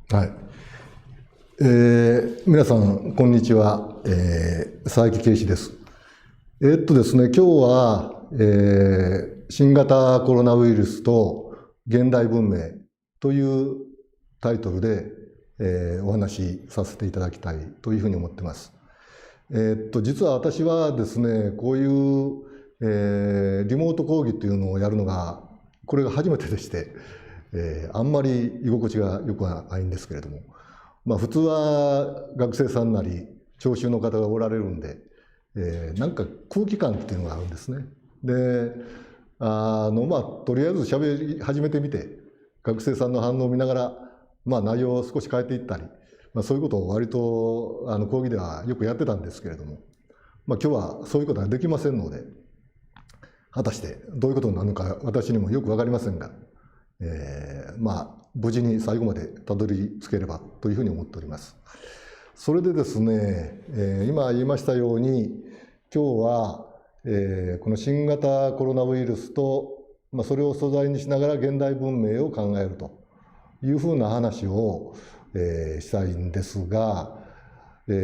はい。皆さん、こんにちは。佐伯啓士です。ですね、今日は、新型コロナウイルスと現代文明というタイトルで、お話しさせていただきたいというふうに思ってます。実は私はですね、こういう、リモート講義というのをやるのが、これが初めてでして、あんまり居心地が良くはないんですけれども、普通は学生さんなり聴衆の方がおられるんで、なんか空気感っていうのがあるんですね。で、とりあえず喋り始めてみて、学生さんの反応を見ながら、内容を少し変えていったり、そういうことを割と講義ではよくやってたんですけれども、今日はそういうことができませんので、果たしてどういうことになるのか私にもよく分かりませんが、無事に最後までたどり着ければというふうに思っております。それでですね、今言いましたように、今日は、この新型コロナウイルスと、それを素材にしながら現代文明を考えるというふうな話を、したいんですが、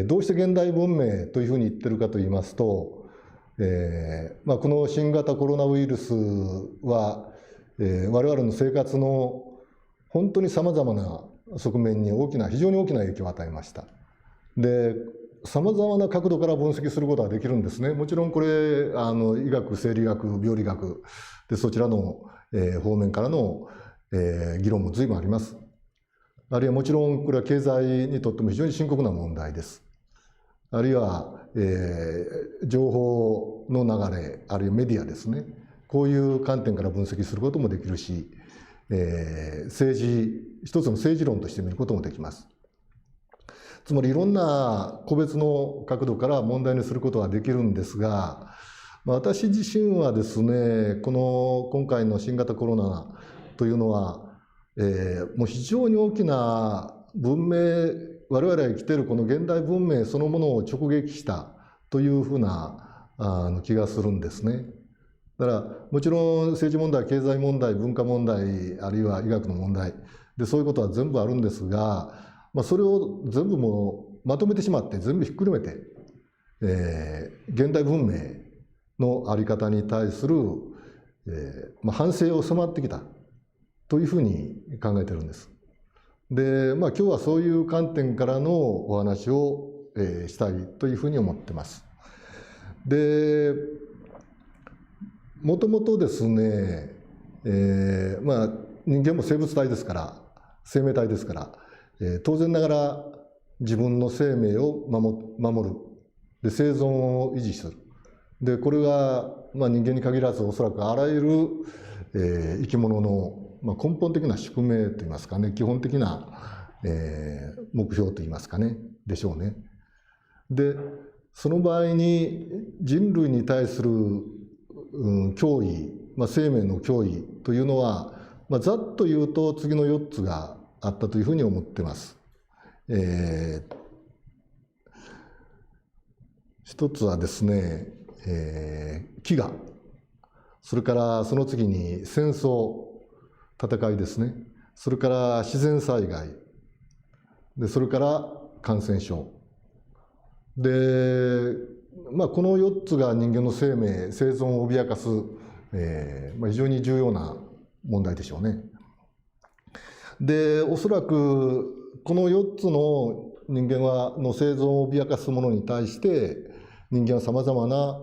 どうして現代文明というふうに言ってるかと言いますと、この新型コロナウイルスは、我々の生活の本当にさまざまな側面に非常に大きな影響を与えました。で、さまざまな角度から分析することができるんですね。もちろんこれ医学、生理学、病理学でそちらの、方面からの、議論も随分あります。あるいはもちろんこれは経済にとっても非常に深刻な問題です。あるいは、情報の流れ、あるいはメディアですね。こういう観点から分析することもできるし、一つの政治論として見ることもできます。つまりいろんな個別の角度から問題にすることができるんですが、私自身はですね、今回の新型コロナというのは、もう非常に大きな文明、我々が生きているこの現代文明そのものを直撃したというふうな気がするんですね。だからもちろん政治問題、経済問題、文化問題、あるいは医学の問題でそういうことは全部あるんですが、それを全部もうまとめてしまって全部ひっくるめて、現代文明の在り方に対する、反省を迫ってきたというふうに考えてるんです。で、今日はそういう観点からのお話を、したいというふうに思ってます。で、もともとですね、人間も生物体ですから、生命体ですから、当然ながら自分の生命を守る。で、生存を維持する。で、これが、人間に限らずおそらくあらゆる、生き物の、根本的な宿命といいますかね、基本的な、目標といいますかね、でしょうね。で、その場合に人類に対する、脅威、生命の脅威というのは、ざっと言うと次の4つがあったというふうに思ってます。一つはですね、飢餓、それからその次に戦争、戦いですね、それから自然災害、でそれから感染症。で、この4つが人間の生命、生存を脅かす、非常に重要な問題でしょうね。で、おそらくこの4つの人間の生存を脅かすものに対して人間はさまざまな、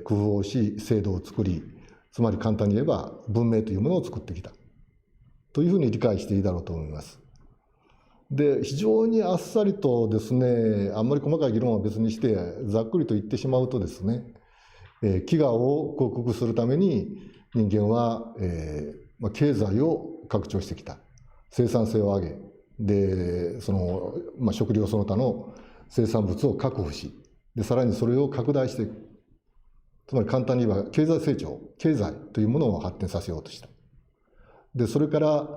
工夫をし制度を作り、つまり簡単に言えば文明というものを作ってきたというふうに理解していいだろうと思います。で、非常にあっさりとですね、あんまり細かい議論は別にしてざっくりと言ってしまうとですね、飢餓を克服するために人間は、経済を拡張してきた。生産性を上げ、で、食料その他の生産物を確保し、で、さらにそれを拡大していく。つまり簡単に言えば経済成長、経済というものを発展させようとした。で、それから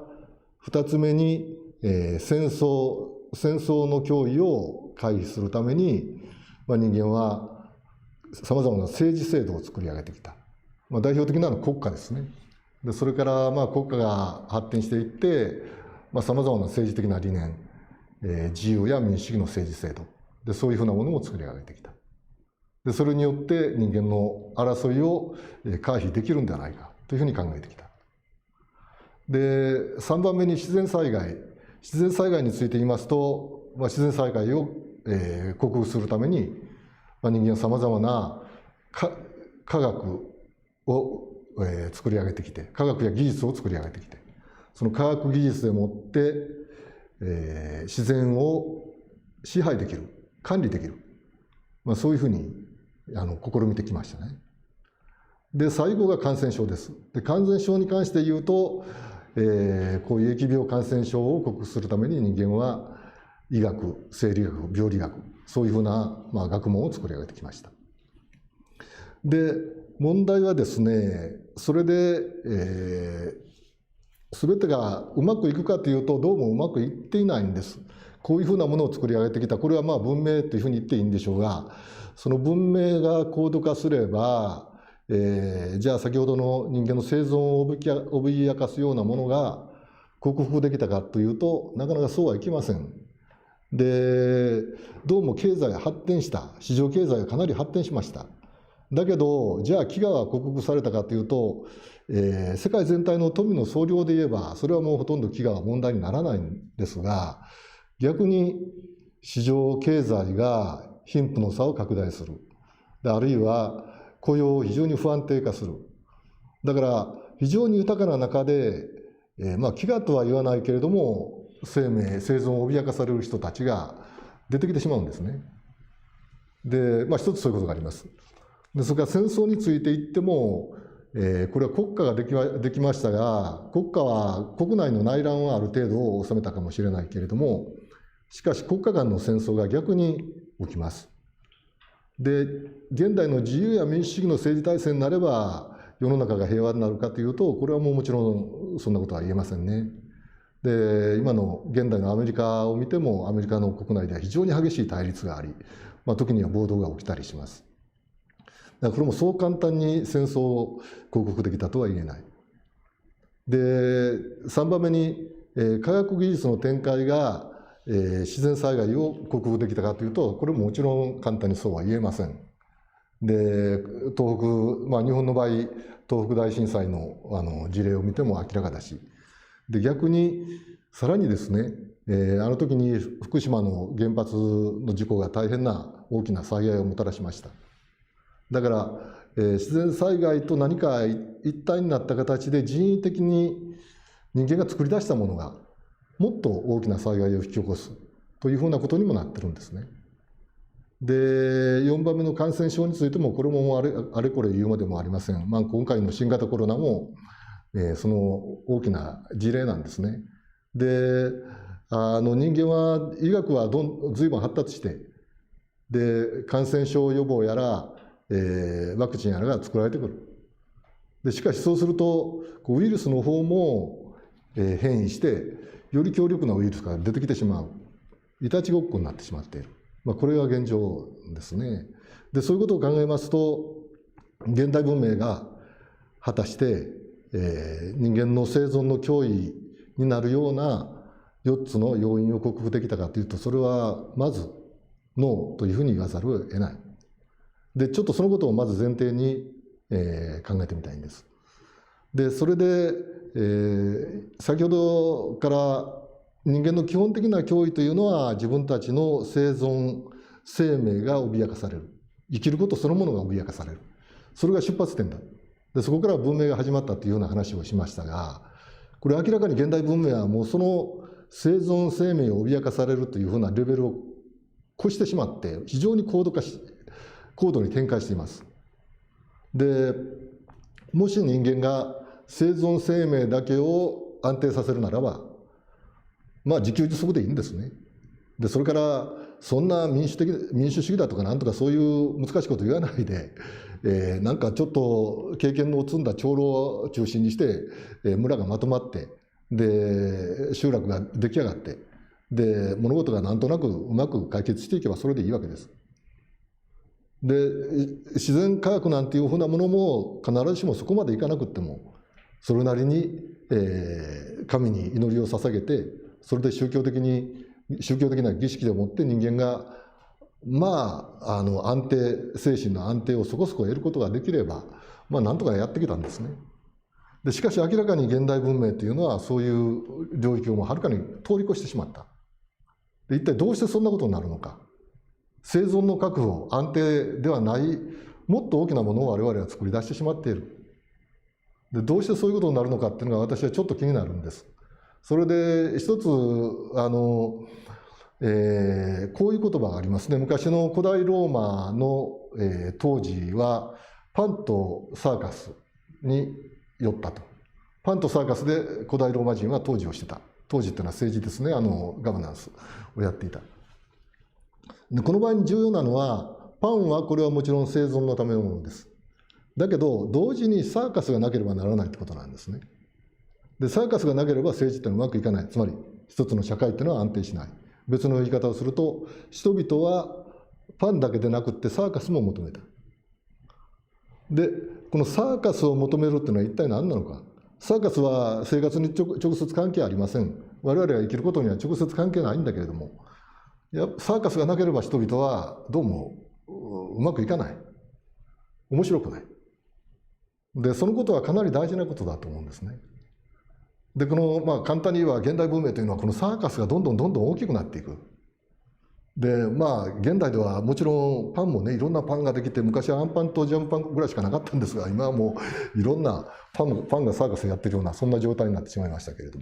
2つ目に、戦争の脅威を回避するために、人間はさまざまな政治制度を作り上げてきた。代表的なのは国家ですね。でそれから国家が発展していって、さまざまな政治的な理念、自由や民主主義の政治制度で、そういうふうなものも作り上げてきた。でそれによって人間の争いを回避できるんではないかというふうに考えてきた。で3番目に自然災害について言いますと、自然災害を克服するために、人間はさまざまな科学を作り上げてきて、科学や技術を作り上げてきて、その科学技術でもって、自然を支配できる、管理できる、そういうふうに試みてきましたね。で最後が感染症です。で感染症に関して言うと、こういう疫病感染症を克服するために人間は医学、生理学、病理学、そういうふうな、学問を作り上げてきました。で問題はですね、それで、全てがうまくいくかというと、どうもうまくいっていないんです。こういうふうなものを作り上げてきた、これは文明というふうに言っていいんでしょうが、その文明が高度化すれば、じゃあ先ほどの人間の生存を脅かすようなものが克服できたかというと、なかなかそうはいきません。でどうも経済が発展した、市場経済がかなり発展しました。だけどじゃあ飢餓は克服されたかというと、世界全体の富の総量で言えばそれはもうほとんど飢餓は問題にならないんですが、逆に市場経済が貧富の差を拡大する、あるいは雇用を非常に不安定化する。だから非常に豊かな中で、飢餓とは言わないけれども生存を脅かされる人たちが出てきてしまうんですね。で、一つそういうことがあります。でそれから戦争について言っても、これは国家ができましたが、国家は国内の内乱はある程度収めたかもしれないけれども、しかし国家間の戦争が逆に起きます。で現代の自由や民主主義の政治体制になれば世の中が平和になるかというと、これはもちろんそんなことは言えませんね。で今の現代のアメリカを見ても、アメリカの国内では非常に激しい対立があり、時には暴動が起きたりします。だからこれもそう簡単に戦争を克服できたとは言えない。で3番目に、科学技術の展開が、自然災害を克服できたかというと、これももちろん簡単にそうは言えません。で東北、日本の場合東北大震災の事例を見ても明らかだし、で逆にさらにですね、あの時に福島の原発の事故が大変な大きな災害をもたらしました。だから、自然災害と何か一体になった形で人為的に人間が作り出したものがもっと大きな災害を引き起こすというふうなことにもなってるんですね。で4番目の感染症についても、これもあれこれ言うまでもありません。今回の新型コロナも、その大きな事例なんですね。で人間は医学は随分発達して、で感染症予防やら、ワクチンやらが作られてくる。でしかしそうするとウイルスの方も、変異してより強力なウイルスが出てきてしまう、いたちごっこになってしまっている。これが現状ですね。でそういうことを考えますと、現代文明が果たして、人間の生存の脅威になるような4つの要因を克服できたかというと、それはまずノーというふうに言わざるを得ない。でちょっとそのことをまず前提に、考えてみたいんです。でそれで、先ほどから人間の基本的な脅威というのは自分たちの生存生命が脅かされる、生きることそのものが脅かされる、それが出発点だ。でそこから文明が始まったというような話をしましたが、これ明らかに現代文明はもうその生存生命を脅かされるというふうなレベルを越してしまって、非常に高度に展開しています。でもし人間が生存生命だけを安定させるならば、自給自足でいいんですね。でそれからそんな民主主義だとかなんとかそういう難しいこと言わないで、なんかちょっと経験の積んだ長老を中心にして、村がまとまって、で集落が出来上がって、で物事がなんとなくうまく解決していけばそれでいいわけです。で自然科学なんていうふうなものも必ずしもそこまでいかなくっても、それなりに神に祈りを捧げて、それで宗教的な儀式でもって人間が安定、精神の安定をそこそこ得ることができれば、なんとかやってきたんですね。でしかし明らかに現代文明というのはそういう領域をもうはるかに通り越してしまった。で一体どうしてそんなことになるのか。生存の確保、安定ではないもっと大きなものを我々は作り出してしまっている。でどうしてそういうことになるのかっていうのが私はちょっと気になるんです。それで一つこういう言葉がありますね。昔の古代ローマの、当時はパンとサーカスによったと。パンとサーカスで古代ローマ人は当時をしてた。当時っていうのは政治ですね。ガバナンスをやっていた。でこの場合に重要なのは、パンはこれはもちろん生存のためのものです。だけど同時にサーカスがなければならないってことなんですね。でサーカスがなければ政治っていうのはうまくいかない。つまり一つの社会っていうのは安定しない。別の言い方をすると、人々はパンだけでなくってサーカスも求めた。でこのサーカスを求めるっていうのは一体何なのか。サーカスは生活に直接関係ありません。我々が生きることには直接関係ないんだけれども、サーカスがなければ人々はどうもうまくいかない。面白くない。でそのことはかなり大事なことだと思うんですね。でこの簡単に言えば現代文明というのはこのサーカスがどんどん大きくなっていく。で現代ではもちろんパンもね、いろんなパンができて、昔はアンパンとジャムパンぐらいしかなかったんですが、今はもういろんなパンがサーカスやってるようなそんな状態になってしまいましたけれど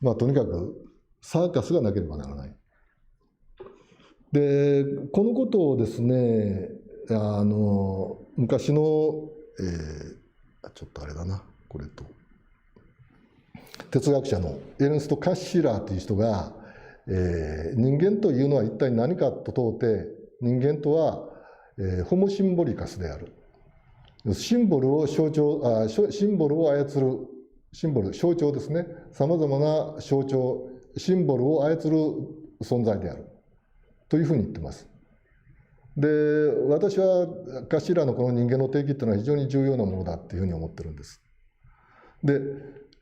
も、とにかくサーカスがなければならない。でこのことをですね、昔の、ちょっとあれだな、これと哲学者のエルンスト・カッシラーという人が、人間というのは一体何かと問うて、人間とは、ホモシンボリカスである。シンボルを操る、シンボル、象徴ですね。さまざまな象徴、シンボルを操る存在である。というふうに言ってます。で、私はカッシラーのこの人間の定義っていうのは非常に重要なものだっていうふうに思ってるんです。で、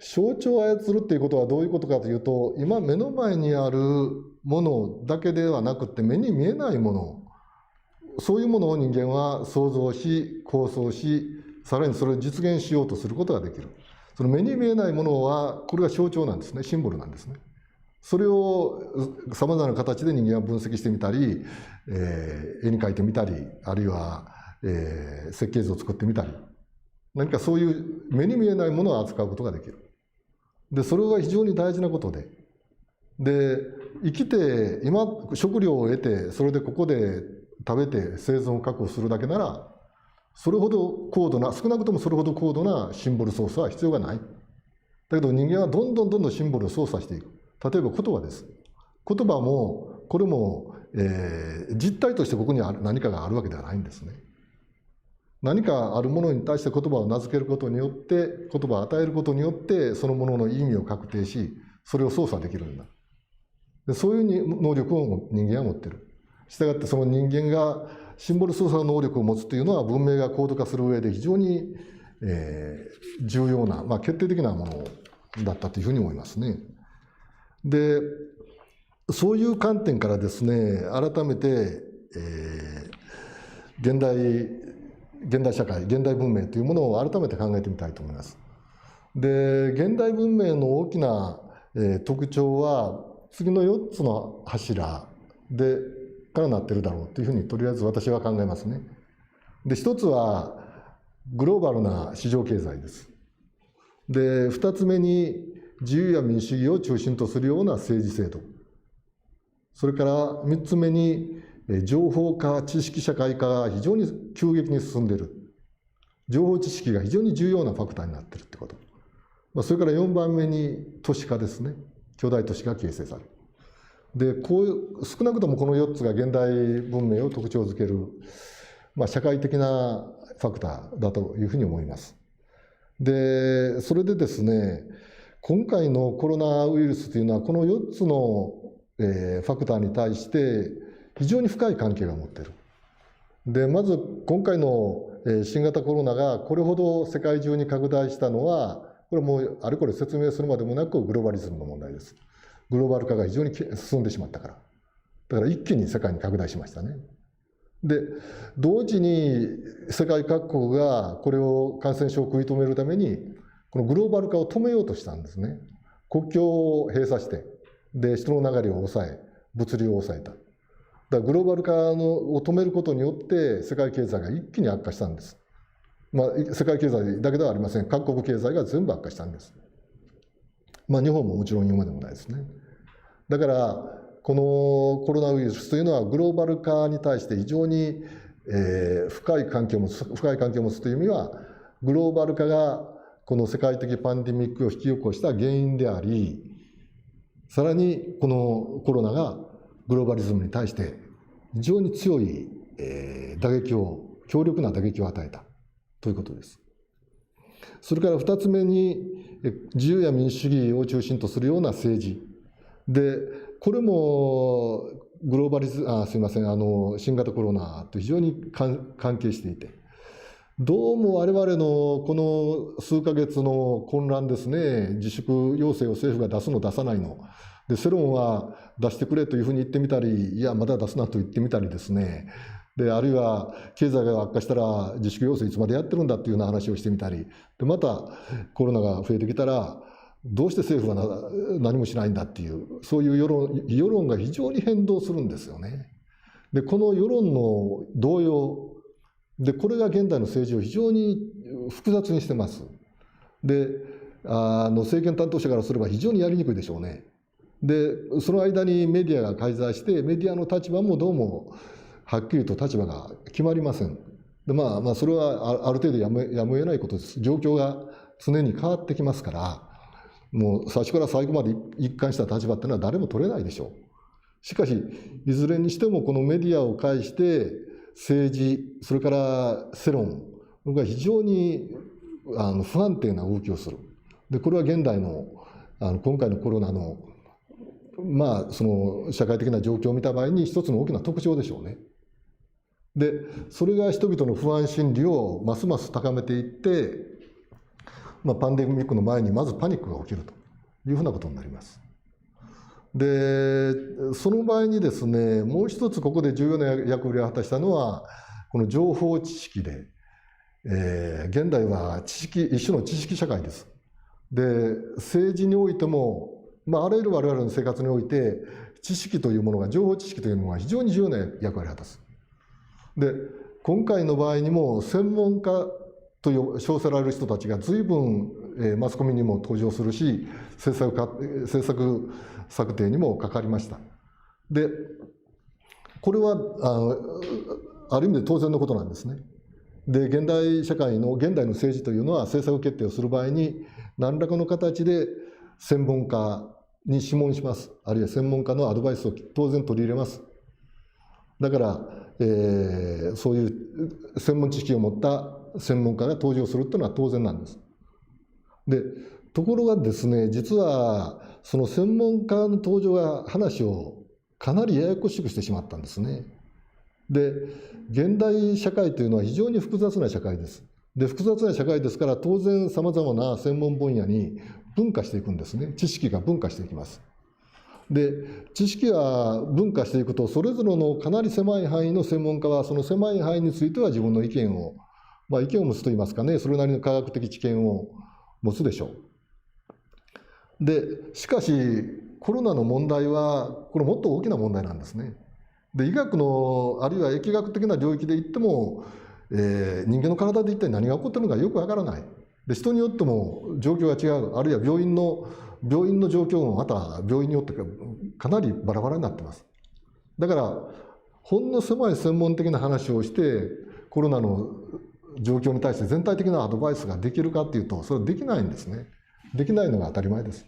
象徴を操るっていうことはどういうことかというと、今目の前にあるものだけではなくて、目に見えないもの、そういうものを人間は想像し、構想し、さらにそれを実現しようとすることができる。その目に見えないものは、これが象徴なんですね、シンボルなんですね。それをさまざまな形で人間は分析してみたり、絵に描いてみたり、あるいは、設計図を作ってみたり、何かそういう目に見えないものを扱うことができる。でそれは非常に大事なことで、生きて今食料を得て、それでここで食べて生存を確保するだけなら、それほど高度な、少なくともそれほど高度なシンボル操作は必要がない。だけど人間はどんどんシンボルを操作していく。例えば言葉です。言葉もこれも、実体としてここに何かがあるわけではないんですね。何かあるものに対して言葉を名付けることによって、言葉を与えることによって、そのものの意味を確定し、それを操作できるんだ。でそういう能力を人間は持っている。したがってその人間がシンボル操作の能力を持つというのは、文明が高度化する上で非常に、重要な、決定的なものだったというふうに思いますね。で、そういう観点からですね、改めて、現代社会、現代文明というものを改めて考えてみたいと思います。で、現代文明の大きな、特徴は、次の4つの柱からなっているだろうというふうに、とりあえず私は考えますね。で、1つは、グローバルな市場経済です。で、2つ目に、自由や民主主義を中心とするような政治制度。それから3つ目に、情報化、知識社会化が非常に急激に進んでいる。情報知識が非常に重要なファクターになっているってこと。それから4番目に都市化ですね。巨大都市が形成される。で、少なくともこの4つが現代文明を特徴づける、社会的なファクターだというふうに思います。で、それでですね、今回のコロナウイルスというのは、この4つの、ファクターに対して非常に深い関係が持っている。で、まず今回の新型コロナがこれほど世界中に拡大したのは、これはもうあれこれ説明するまでもなくグローバリズムの問題です。グローバル化が非常に進んでしまったから。だから一気に世界に拡大しましたね。で、同時に世界各国がこれを感染症を食い止めるために、このグローバル化を止めようとしたんですね。国境を閉鎖して、で、人の流れを抑え、物流を抑えた。だからグローバル化を止めることによって世界経済が一気に悪化したんです。まあ、世界経済だけではありません。各国経済が全部悪化したんです。まあ、日本ももちろん言うまでもないですね。だから、このコロナウイルスというのはグローバル化に対して非常に、深い関係を持つという意味は、グローバル化がこの世界的パンデミックを引き起こした原因であり、さらにこのコロナがグローバリズムに対して非常に強い、強力な打撃を与えたということです。それから2つ目に、自由や民主主義を中心とするような政治。で、これもグローバリズム、すみません、新型コロナと非常に関係していて、どうも我々のこの数ヶ月の混乱ですね、自粛要請を政府が出すの出さないの。で、世論は出してくれというふうに言ってみたり、いや、まだ出すなと言ってみたりですね。で、あるいは経済が悪化したら自粛要請いつまでやってるんだっていうような話をしてみたり、で、またコロナが増えてきたら、どうして政府は何もしないんだっていう、そういう世論が非常に変動するんですよね。で、この世論の動揺、で、これが現代の政治を非常に複雑にしてます。で、政権担当者からすれば非常にやりにくいでしょうね。で、その間にメディアが介在して、メディアの立場もどうもはっきりと立場が決まりません。で、まあそれはある程度やむを得ないことです。状況が常に変わってきますから、もう最初から最後まで一貫した立場っていうのは誰も取れないでしょう。しかし、いずれにしてもこのメディアを介して、政治、それから世論が非常に不安定な動きをする。で、これは現代の今回のコロナのまあその社会的な状況を見た場合に一つの大きな特徴でしょうね。で、それが人々の不安心理をますます高めていって、まあ、パンデミックの前にまずパニックが起きるというふうなことになります。で、その場合にですね、もう一つここで重要な役割を果たしたのは、この情報知識で、現代は一種の知識社会です。で、政治においても、まあ、あらゆる我々の生活において、知識というものが、情報知識というのが非常に重要な役割を果たす。で、今回の場合にも、専門家と称せられる人たちが随分、マスコミにも登場するし、政策策定にもかかりました。で、これはある意味で当然のことなんですね。で、現代の政治というのは政策決定をする場合に、何らかの形で専門家に諮問します。あるいは専門家のアドバイスを当然取り入れます。だから、そういう専門知識を持った専門家が登場するというのは当然なんです。で、ところがですね、実はその専門家の登場が話をかなりややこしくしてしまったんですね。で、現代社会というのは非常に複雑な社会です。で、複雑な社会ですから当然さまざまな専門分野に分化していくんですね。知識が分化していきます。で、知識が分化していくと、それぞれのかなり狭い範囲の専門家は、その狭い範囲については自分の意見を持つといいますかね、それなりの科学的知見を持つでしょう。で、しかし、コロナの問題は、これもっと大きな問題なんですね。で、医学の、あるいは疫学的な領域で言っても、人間の体で一体何が起こっているのかよくわからない。で、人によっても状況が違う。あるいは病院の状況もまた病院によってかなりバラバラになっています。だから、ほんの狭い専門的な話をして、コロナの状況に対して全体的なアドバイスができるかっていうと、それはできないんですね。できないのが当たり前です。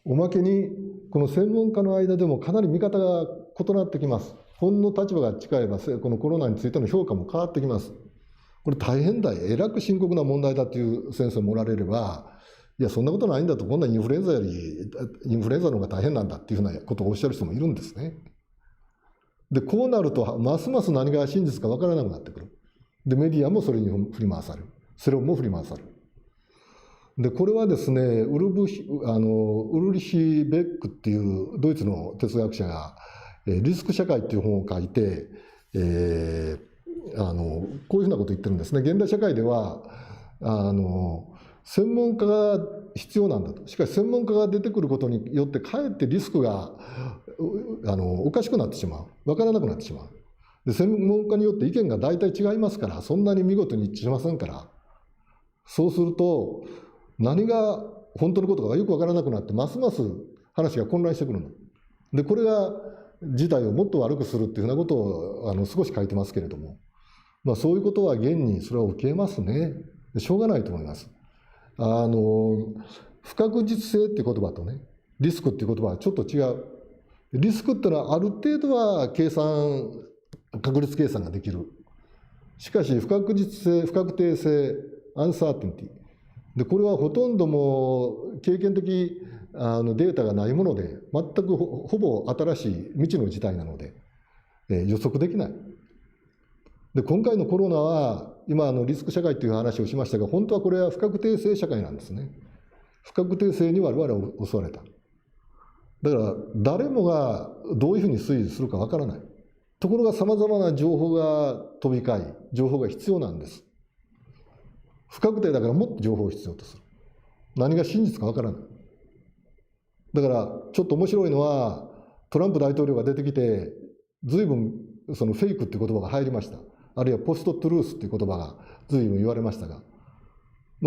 おまけに、この専門家の間でもかなり見方が異なってきます。ほんの立場が近いば、このコロナについての評価も変わってきます。これ大変だ、えらく深刻な問題だという先生もおられれば、いや、そんなことないんだと、こんなインフルエンザの方が大変なんだっていうふうなことをおっしゃる人もいるんですね。で、こうなると、ますます何が真実かわからなくなってくる。で、メディアもそれに振り回される。世論も振り回される。でこれはですね、ウルリヒ・ベックっていうドイツの哲学者がリスク社会っていう本を書いて、こういうふうなことを言ってるんですね。現代社会では専門家が必要なんだと。しかし専門家が出てくることによってかえってリスクがおかしくなってしまう、分からなくなってしまう。で専門家によって意見が大体違いますから、そんなに見事に一致しませんから、そうすると何が本当のことかよく分からなくなって、ますます話が混乱してくるので、これが事態をもっと悪くするっていうふうなことを少し書いてますけれども、そういうことは現にそれは受けますね。しょうがないと思います。不確実性っていう言葉とね、リスクっていう言葉はちょっと違う。リスクっていうのはある程度は確率計算ができる。しかし不確実性、不確定性、アンサーティンティ。でこれはほとんどもう経験的データがないもので、全くほぼ新しい未知の事態なので、予測できない。で今回のコロナは今リスク社会という話をしましたが、本当はこれは不確定性社会なんですね。不確定性に我々は襲われた。だから誰もがどういうふうに推移するかわからない。ところがさまざまな情報が飛び交い、情報が必要なんです。不確定だからもっと情報を必要とする。何が真実かわからない。だからちょっと面白いのは、トランプ大統領が出てきて、随分そのフェイクっていう言葉が入りました。あるいはポストトゥルースっていう言葉が随分言われましたが、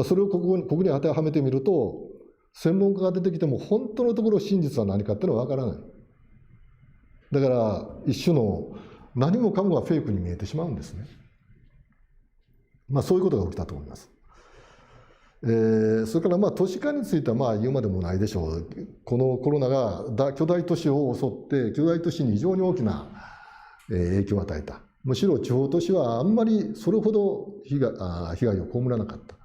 それをここに当てはめてみると、専門家が出てきても本当のところ真実は何かっていうのはわからない。だから一種の何もかもがフェイクに見えてしまうんですね。そういうことが起きたと思います。それから都市化については言うまでもないでしょう。このコロナが巨大都市を襲って、巨大都市に非常に大きな影響を与えた。むしろ地方都市はあんまりそれほど被害を被らなかった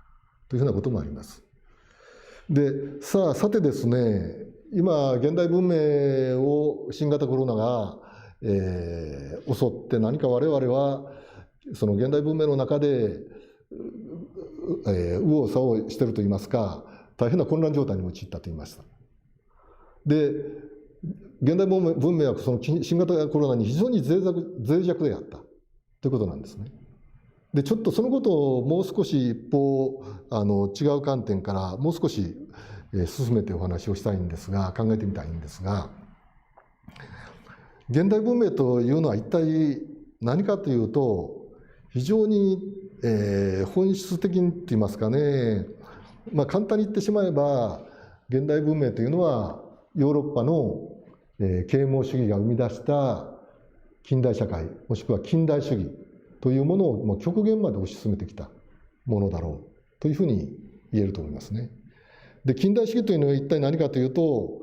というふうなこともあります。でさてですね、今現代文明を新型コロナが、襲って、何か我々はその現代文明の中で右往左往しているといいますか、大変な混乱状態に陥ったと言いました。で現代文明はその新型コロナに非常に脆弱であったということなんですね。でちょっとそのことをもう少し一方違う観点からもう少し進めてお話をしたいんですが、考えてみたいんですが、現代文明というのは一体何かというと、非常に本質的にといいますかね、簡単に言ってしまえば、現代文明というのはヨーロッパの啓蒙主義が生み出した近代社会、もしくは近代主義というものを極限まで推し進めてきたものだろうというふうに言えると思いますね。で近代主義というのは一体何かというと、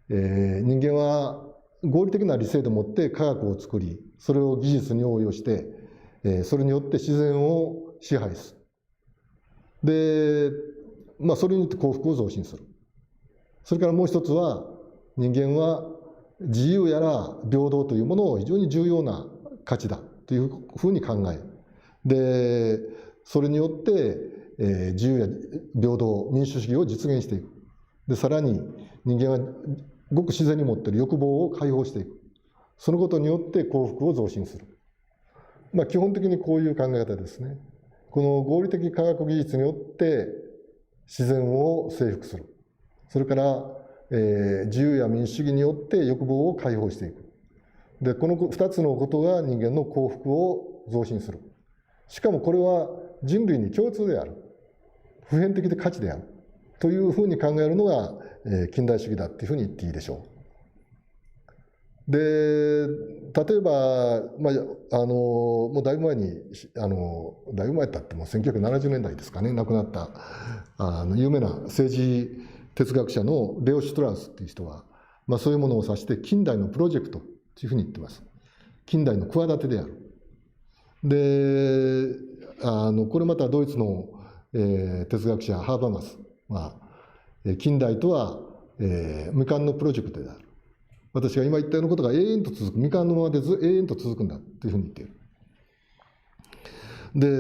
人間は合理的な理性でもって科学を作り、それを技術に応用して、それによって自然を支配する。で、それによって幸福を増進する。それからもう一つは、人間は自由やら平等というものを非常に重要な価値だというふうに考え、でそれによって自由や平等、民主主義を実現していく。でさらに人間はごく自然に持っている欲望を解放していく。そのことによって幸福を増進する。基本的にこういう考え方ですね。この合理的科学技術によって自然を征服する。それから自由や民主主義によって欲望を解放していく。でこの2つのことが人間の幸福を増進する。しかもこれは人類に共通である。普遍的で価値である。というふうに考えるのが近代主義だっていうふうに言っていいでしょう。で例えば、もうだいぶ前にだいぶ前だってもう1970年代ですかね、亡くなった有名な政治哲学者のレオ・シュトラウスっていう人は、そういうものを指して近代のプロジェクトというふうに言ってます。近代の企てである。でこれまたドイツの、哲学者ハーバーマスは、近代とは、未完のプロジェクトである。私が今言ったようなことが永遠と続く、未完のままで永遠と続くんだというふうに言っている。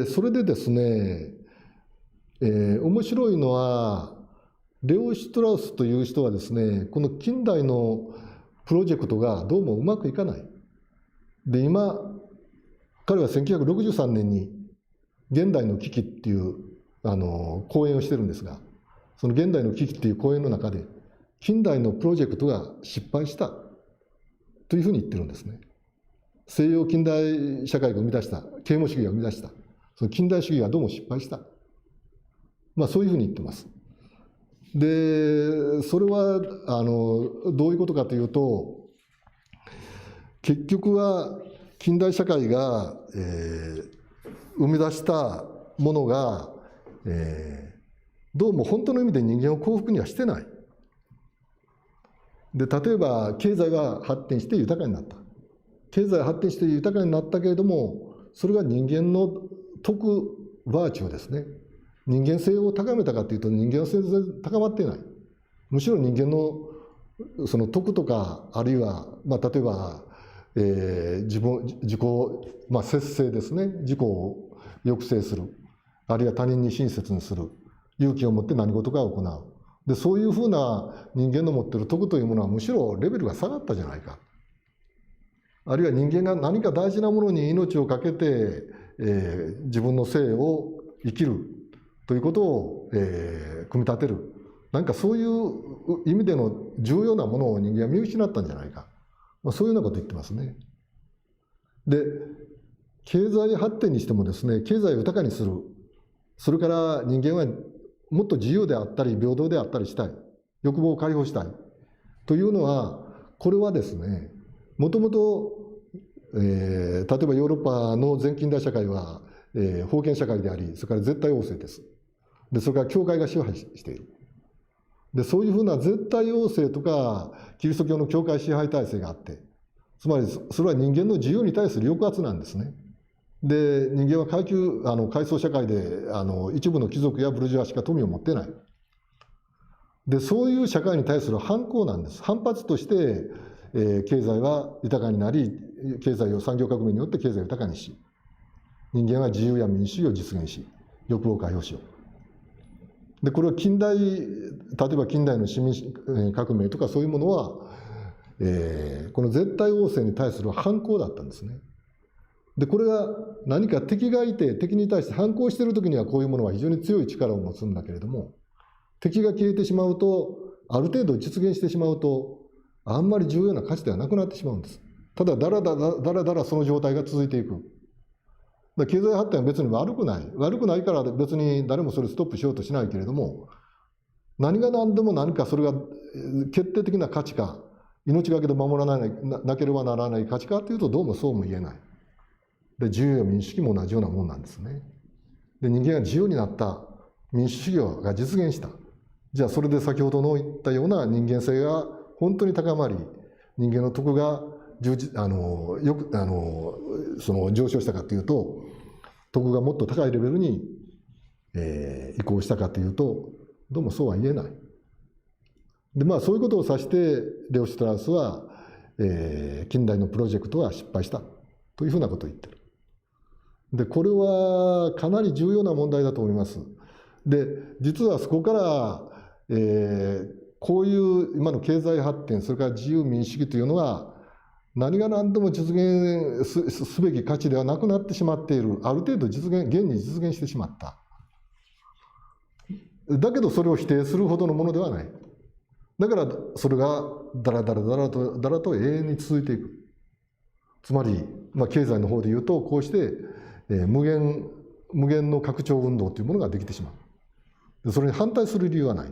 でそれでですね、面白いのは、レオ・シュトラウスという人はですね、この近代のプロジェクトがどうもうまくいかない。で、今、彼は1963年に現代の危機っていう講演をしてるんですが、その現代の危機っていう講演の中で、近代のプロジェクトが失敗したというふうに言ってるんですね。西洋近代社会が生み出した、啓蒙主義が生み出した、その近代主義がどうも失敗した。そういうふうに言ってます。で、それはどういうことかというと、結局は近代社会が、生み出したものが、どうも本当の意味で人間を幸福にはしてない。で、例えば経済は発展して豊かになった。経済は発展して豊かになったけれども、それが人間の徳、バーチューですね。人間性を高めたかというと、人間の性全然高まっていない。むしろ人間のその徳とか、あるいは、例えば、自己、節制ですね。自己を抑制する。あるいは他人に親切にする。勇気を持って何事かを行う。で、そういうふうな人間の持っている徳というものはむしろレベルが下がったじゃないか。あるいは人間が何か大事なものに命を懸けて、自分の生を生きるということを、組み立てる。なんかそういう意味での重要なものを人間は見失ったんじゃないか。そういうようなことを言ってますね。で、経済発展にしてもですね、経済を豊かにする。それから人間はもっと自由であったり、平等であったりしたい。欲望を解放したい。というのは、これはですね、もともと、例えばヨーロッパの前近代社会は、封建社会であり、それから絶対王政です。で、それから教会が支配している。で、そういうふうな絶対王政とか、キリスト教の教会支配体制があって、つまりそれは人間の自由に対する抑圧なんですね。で、人間は階層社会で一部の貴族やブルジョワしか富を持ってない。で、そういう社会に対する反抗なんです。反発として、経済は豊かになり、産業革命によって経済を豊かにし、人間は自由や民主主義を実現し、欲望を解放しよう。で、これは例えば近代の市民革命とかそういうものは、この絶対王政に対する反抗だったんですね。で、これが何か敵がいて、敵に対して反抗しているときにはこういうものは非常に強い力を持つんだけれども、敵が消えてしまうと、ある程度実現してしまうと、あんまり重要な価値ではなくなってしまうんです。ただ、だらだらその状態が続いていく。経済発展は別に悪くない。悪くないから別に誰もそれストップしようとしないけれども、何が何でも何かそれが決定的な価値か、命がけで守らなければならない価値かというとどうもそうも言えない。で、自由や民主主義も同じようなもんなんですね。で、人間が自由になった民主主義が実現した。じゃあそれで先ほどの言ったような人間性が本当に高まり、人間の徳が上昇したかというと、徳がもっと高いレベルに、移行したかというと、どうもそうは言えない。で、そういうことを指してレオ・シュトラウスは、近代のプロジェクトは失敗したというふうなことを言ってる。で、これはかなり重要な問題だと思います。で、実はそこから、こういう今の経済発展、それから自由民主主義というのは、何が何でも実現すべき価値ではなくなってしまっている。ある程度現に実現してしまった。だけどそれを否定するほどのものではない。だからそれがだらだらと永遠に続いていく。つまり、経済の方で言うと、こうして、無限の拡張運動というものができてしまう。それに反対する理由はない。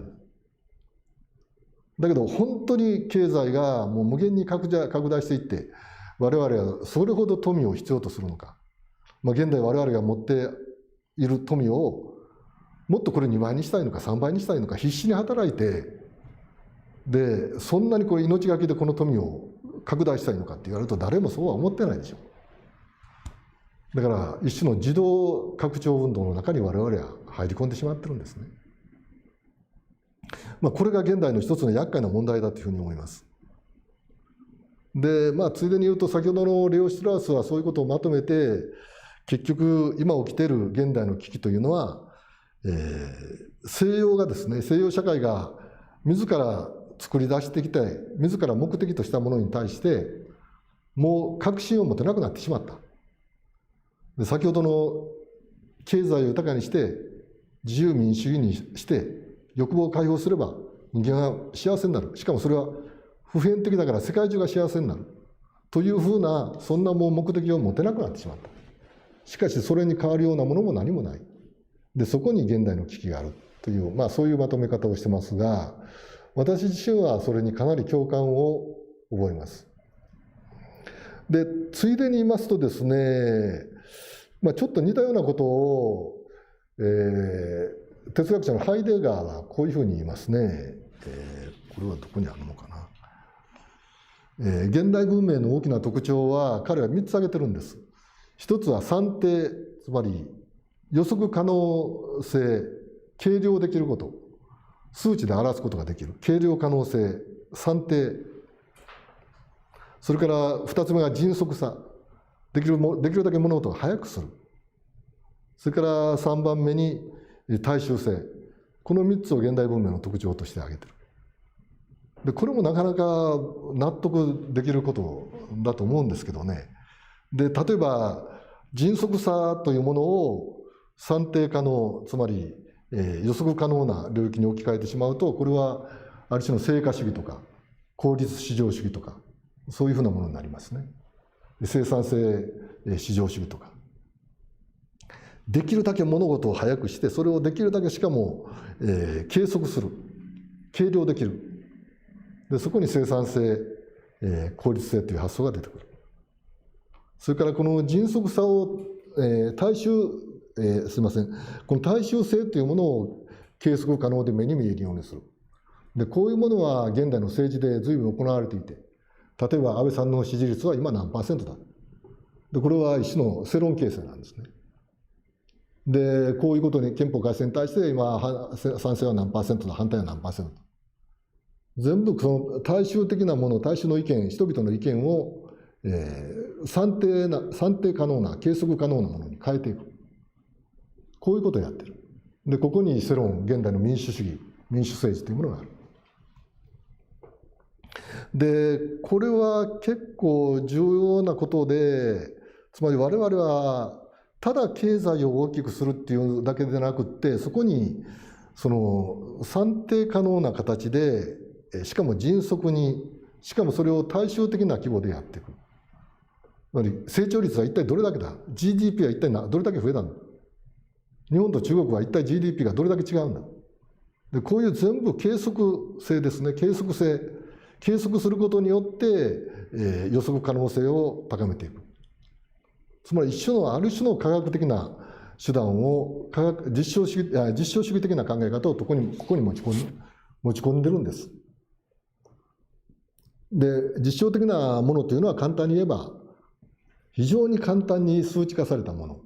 だけど本当に経済がもう無限に拡大していって、我々はそれほど富を必要とするのか。現代我々が持っている富をもっとこれ2倍にしたいのか3倍にしたいのか必死に働いて、でそんなにこれ命がけでこの富を拡大したいのかって言われると誰もそうは思ってないでしょ。だから一種の自動拡張運動の中に我々は入り込んでしまってるんですね。これが現代の一つの厄介な問題だというふうに思います。で、ついでに言うと、先ほどのレオ・シュトラウスはそういうことをまとめて、結局今起きている現代の危機というのは、西洋がですね、西洋社会が自ら作り出してきて、自ら目的としたものに対して、もう確信を持てなくなってしまった。で、先ほどの経済を豊かにして、自由民主主義にして、欲望を解放すれば人間は幸せになる。しかもそれは普遍的だから世界中が幸せになる。というふうな、そんなもう目的を持てなくなってしまった。しかしそれに変わるようなものも何もない。で、そこに現代の危機があるという、そういうまとめ方をしてますが、私自身はそれにかなり共感を覚えます。で、ついでに言いますとですね、ちょっと似たようなことを、哲学者のハイデガーはこういうふうに言いますね。これはどこにあるのかな。現代文明の大きな特徴は彼は3つ挙げてるんです。一つは算定、つまり予測可能性、計量できること、数値で表すことができる、計量可能性、算定。それから2つ目が迅速さ、できるだけ物事を早くする。それから3番目に大衆性。この3つを現代文明の特徴として挙げてる。で、これもなかなか納得できることだと思うんですけどね。で、例えば迅速さというものを算定可能、つまり予測可能な領域に置き換えてしまうと、これはある種の成果主義とか効率至上主義とか、そういうふうなものになりますね。生産性至上主義とか。できるだけ物事を早くして、それをできるだけしかも、計測する、計量できる。で、そこに生産性、効率性という発想が出てくる。それからこの迅速さを、すいません、この大衆性というものを計測可能で目に見えるようにする。で、こういうものは現代の政治で随分行われていて、例えば安倍さんの支持率は今何%だ。で、これは一種の世論形成なんですね。で、こういうことに憲法改正に対して今賛成は何%だ、反対は何%だ。全部その大衆的なもの、大衆の意見、人々の意見を、算定可能な、計測可能なものに変えていく。こういうことをやってる。で、ここに世論、現代の民主主義、民主政治というものがある。で、これは結構重要なことで、つまり我々はただ経済を大きくするっていうだけでなくって、そこにその算定可能な形で、しかも迅速に、しかもそれを大衆的な規模でやっていく。つまり成長率は一体どれだけだ、 GDP は一体どれだけ増えたんだ、日本と中国は一体 GDP がどれだけ違うんだ。で、こういう全部計測性ですね、計測性、計測することによって、予測可能性を高めていく。つまりある種の科学的な手段を実証主義的な考え方をここに持ち込んでるんです。で、実証的なものというのは簡単に言えば、非常に簡単に数値化されたもの、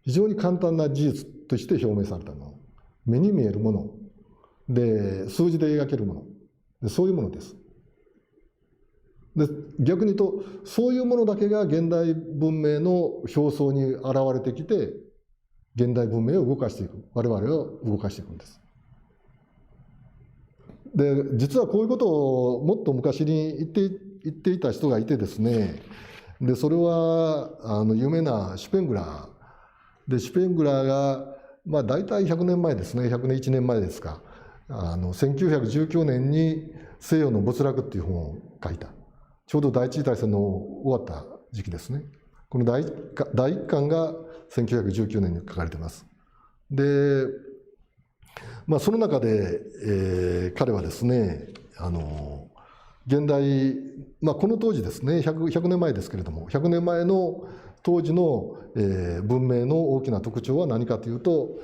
非常に簡単な事実として表明されたもの、目に見えるもので、数字で描けるもので、そういうものです。で、逆に言うと、そういうものだけが現代文明の表層に現れてきて、現代文明を動かしていく、我々を動かしていくんです。で、実はこういうことをもっと昔に言っていた人がいてですね、で、それは有名なシュペングラーで、シュペングラーが大体100年前ですね、101年前ですか、1919年に西洋の没落っていう本を書いた。ちょうど第一次大戦の終わった時期ですね。この第1巻が1919年に書かれています。で、その中で、彼はですね、現代、この当時ですね、100年前ですけれども、100年前の当時の、文明の大きな特徴は何かというと、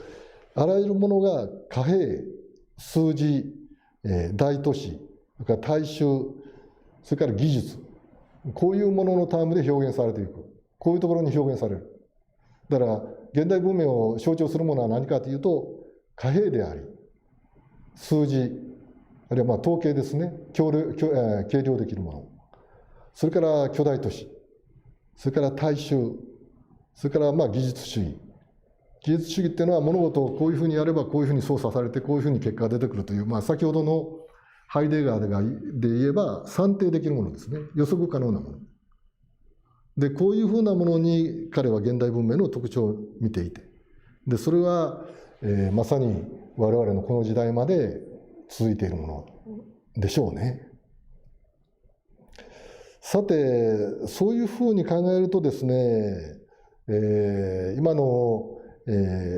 あらゆるものが貨幣、数字、大都市、それから大衆、それから技術、こういうもののタームで表現されていく。こういうところに表現される。だから、現代文明を象徴するものは何かというと、貨幣であり、数字、あるいは統計ですね、計量できるもの。それから巨大都市、それから大衆、それから技術主義、技術主義っていうのは物事をこういうふうにやればこういうふうに操作されてこういうふうに結果が出てくるという、先ほどのハイデガーで言えば算定できるものですね。予測可能なもの。で、こういうふうなものに彼は現代文明の特徴を見ていて、で、それは、まさに我々のこの時代まで続いているものでしょうね。さて、そういうふうに考えるとですね、今の、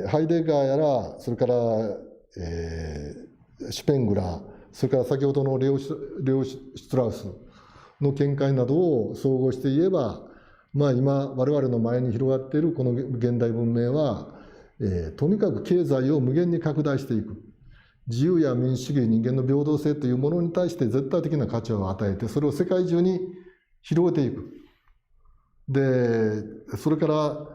ハイデガーやら、それから、シュペングラー、それから先ほどのレオ・シュトラウスの見解などを総合して言えば、今我々の前に広がっているこの現代文明は、とにかく経済を無限に拡大していく。自由や民主主義、人間の平等性というものに対して絶対的な価値を与えて、それを世界中に広げていく。で、それから、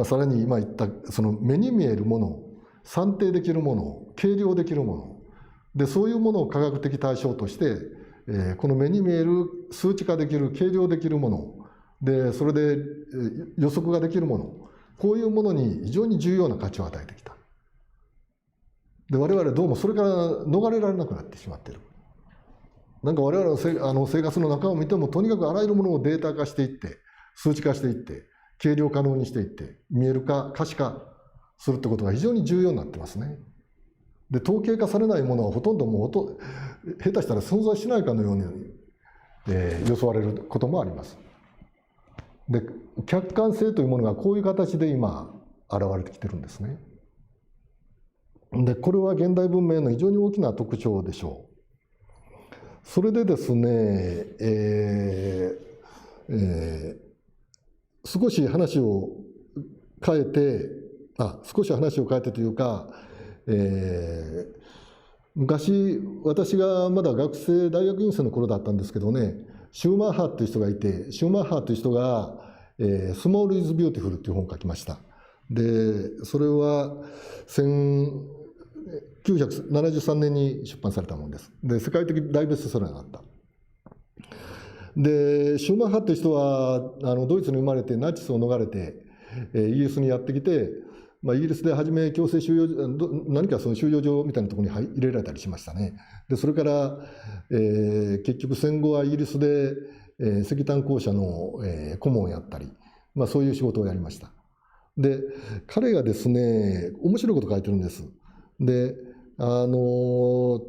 さらに今言ったその目に見えるもの、算定できるもの、計量できるもので、そういうものを科学的対象として、この目に見える数値化できる、計量できるもので、それで予測ができるもの、こういうものに非常に重要な価値を与えてきた。で、我々どうもそれから逃れられなくなってしまっている。なんか我々の生活の中を見ても、とにかくあらゆるものをデータ化していって、数値化していって、計量可能にしていって、見える化、可視化するってことが非常に重要になってますね。で、統計化されないものはほとんど下手したら存在しないかのように、装われることもあります。で、客観性というものがこういう形で今、現れてきてるんですね。で、これは現代文明の非常に大きな特徴でしょう。それでですね、少し話を変えてというか、昔、私がまだ大学院生の頃だったんですけどね、シューマッハという人がいて、シューマッハという人が、スモール・イズ・ビューティフルという本を書きました。で、それは1973年に出版されたものです。で、世界的大ベストセラーがあった。で、シューマッハという人はドイツに生まれてナチスを逃れてイギリスにやってきて、イギリスで初め強制収容何かその収容所みたいなところに入れられたりしましたね。で、それから、結局戦後はイギリスで、石炭公社の、顧問をやったり、そういう仕事をやりました。で、彼がですね、面白いことを書いてるんです。で、こ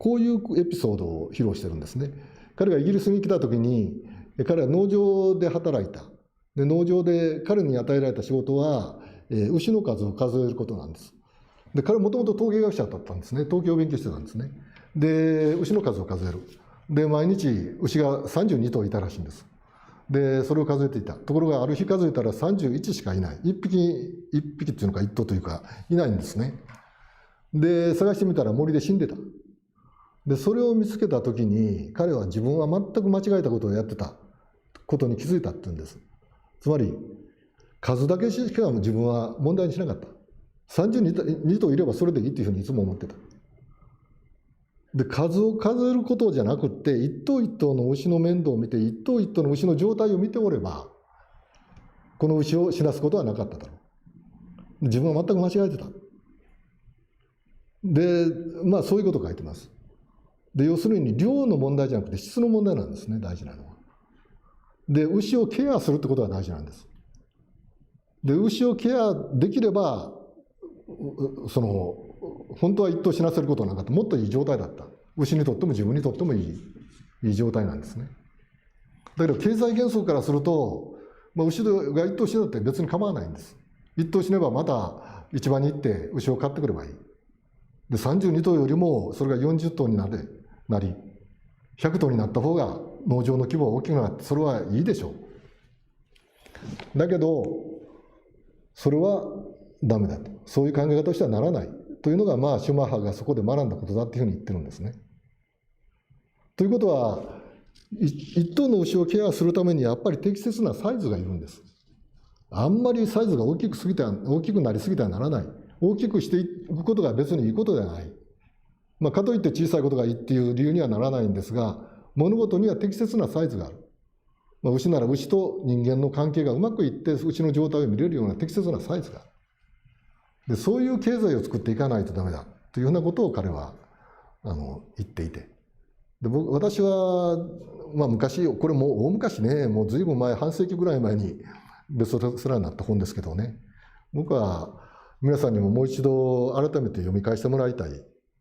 ういうエピソードを披露してるんですね。彼がイギリスに来た時に、彼は農場で働いた。で、農場で彼に与えられた仕事は、牛の数を数えることなんです。で、彼はもともと統計学者だったんですね。統計を勉強してたんですね。で、牛の数を数える。で、毎日牛が32頭いたらしいんです。で、それを数えていた。ところが、ある日数えたら31しかいない。1匹っていうのか1頭というか、いないんですね。で、探してみたら森で死んでた。で、それを見つけたときに、彼は自分は全く間違えたことをやってたことに気づいたっていうんです。つまり、数だけしか自分は問題にしなかった。32頭いればそれでいいっていうふうにいつも思ってた。で、数を数えることじゃなくって、一頭一頭の牛の面倒を見て、一頭一頭の牛の状態を見ておれば、この牛を死なすことはなかっただろう。自分は全く間違えてた。で、そういうことを書いてます。で、要するに量の問題じゃなくて質の問題なんですね、大事なのは。で、牛をケアするってことが大事なんです。で、牛をケアできれば、本当は一頭死なせることはなかった。もっといい状態だった。牛にとっても自分にとってもいい状態なんですね。だけど、経済原則からすると、牛が一頭死んだって別に構わないんです。一頭死ねばまた市場に行って牛を買ってくればいい。で、32頭よりもそれが40頭になり、100頭になった方が農場の規模が大きくなって、それはいいでしょう。だけど、それはダメだと。そういう考え方としてはならない。というのが、シュマッハがそこで学んだことだっていうふうに言ってるんですね。ということは、一頭の牛をケアするためにやっぱり適切なサイズがいるんです。あんまりサイズが大きくなりすぎてはならない。大きくしていくことが別にいいことではない。かといって小さいことがいいっていう理由にはならないんですが、物事には適切なサイズがある。牛なら牛と人間の関係がうまくいって牛の状態を見れるような適切なサイズがで、そういう経済を作っていかないとダメだというようなことを彼は言っていて、で私は、昔、これもう大昔ね、もう随分前、半世紀ぐらい前にベストセラーになった本ですけどね、僕は皆さんにももう一度改めて読み返してもらいたい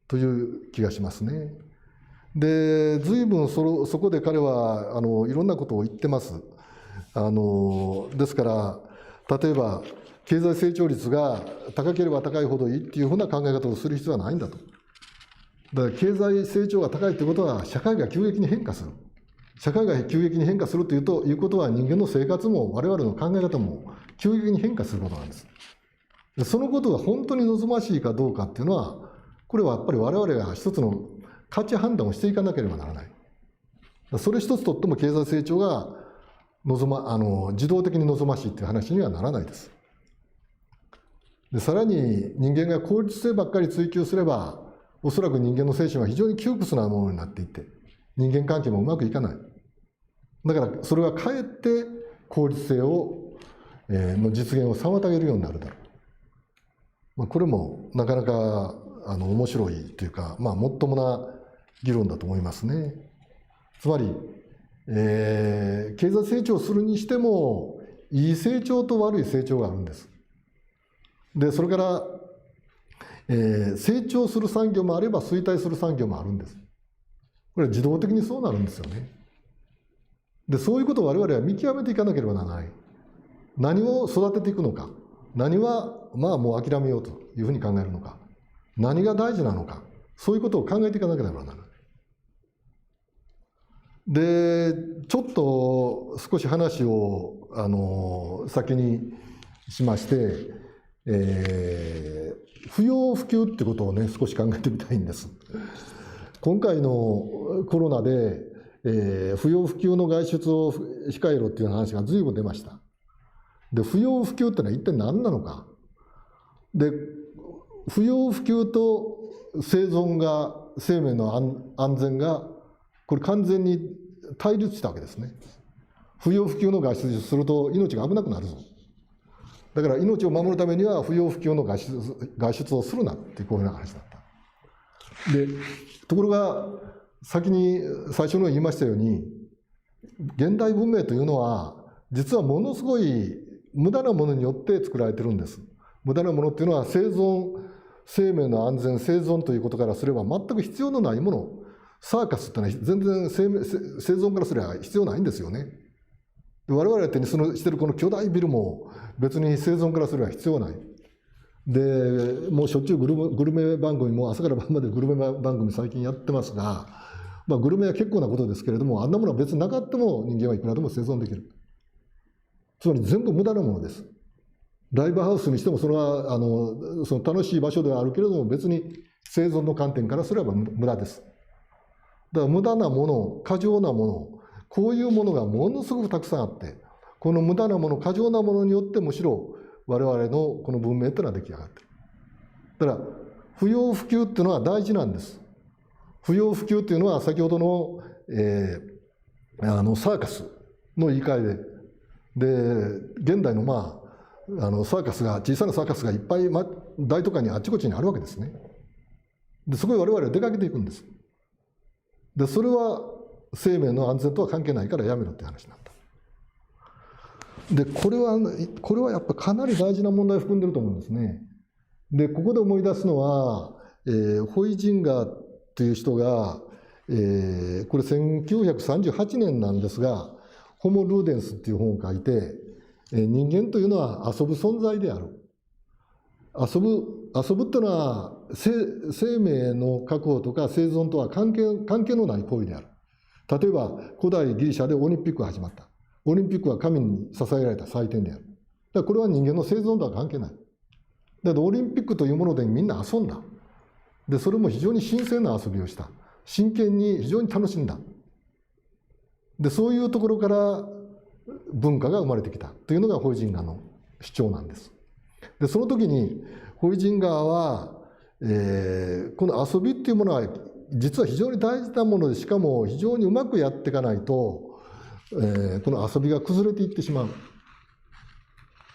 という気がしますね。で、随分そこで彼はいろんなことを言ってます。ですから例えば経済成長率が高ければ高いほどいいっていうふうな考え方をする必要はないんだと。だから経済成長が高いということは社会が急激に変化する。社会が急激に変化するということは人間の生活も我々の考え方も急激に変化することなんです。でそのことが本当に望ましいかどうかっていうのは、これはやっぱり我々が一つの価値判断をしていかなければならない。それ一つとっても経済成長が自動的に望ましいという話にはならないです。でさらに人間が効率性ばっかり追求すれば、おそらく人間の精神は非常に窮屈なものになっていって、人間関係もうまくいかない。だからそれはかえって効率性の実現を妨げるようになるだろう。これもなかなか面白いというか、もっともな議論だと思いますね。つまり、経済成長するにしてもいい成長と悪い成長があるんです。でそれから、成長する産業もあれば衰退する産業もあるんです。これは自動的にそうなるんですよね。でそういうことを我々は見極めていかなければならない。何を育てていくのか、何はもう諦めようというふうに考えるのか、何が大事なのか、そういうことを考えていかなければならない。でちょっと少し話を先にしまして、不要不急ってことをね少し考えてみたいんです。今回のコロナで、不要不急の外出を控えろっていう話が随分出ました。で不要不急ってのは一体何なのか。で不要不急と生命の安全がこれ完全に対立したわけですね。不要不急の外出をすると命が危なくなるぞ。だから命を守るためには不要不急の外出をするなってこういうような話だった。でところが最初の言いましたように、現代文明というのは実はものすごい無駄なものによって作られてるんです。無駄なものっていうのは生命の安全、生存ということからすれば全く必要のないもの。サーカスってのは全然生存からすれば必要ないんですよね。我々が手にしてるこの巨大ビルも別に生存からすれば必要ない。でもうしょっちゅうグルメ番組も朝から晩までグルメ番組最近やってますが、グルメは結構なことですけれども、あんなものは別になかっても人間はいくらでも生存できる。つまり全部無駄なものです。ライブハウスにしてもそれはその楽しい場所ではあるけれども、別に生存の観点からすれば無駄です。だから無駄なもの、過剰なもの、こういうものがものすごくたくさんあって、この無駄なもの、過剰なものによってむしろ我々のこの文明というのは出来上がっている。だから不要不急っていうのは大事なんです。不要不急っていうのは先ほどの、サーカスの言い換えで、現代のサーカスが、小さなサーカスがいっぱい大都会にあっちこっちにあるわけですね。でそこへ我々は出かけていくんです。でそれは生命の安全とは関係ないからやめろって話になった。でこれはやっぱかなり大事な問題を含んでると思うんですね。でここで思い出すのは、ホイジンガーという人が、これ1938年なんですが、ホモ・ルーデンスっていう本を書いて、人間というのは遊ぶ存在である。遊ぶっていうのは生命の確保とか生存とは関係のない行為である。例えば古代ギリシャでオリンピックが始まった。オリンピックは神に支えられた祭典である。だからこれは人間の生存とは関係ない。だけどオリンピックというものでみんな遊んだ。でそれも非常に神聖な遊びをした。真剣に非常に楽しんだ。でそういうところから文化が生まれてきたというのがホイジンガーの主張なんです。でその時にホイジンガーは、この遊びっていうものは実は非常に大事なもので、しかも非常にうまくやっていかないとこの遊びが崩れていってしまう。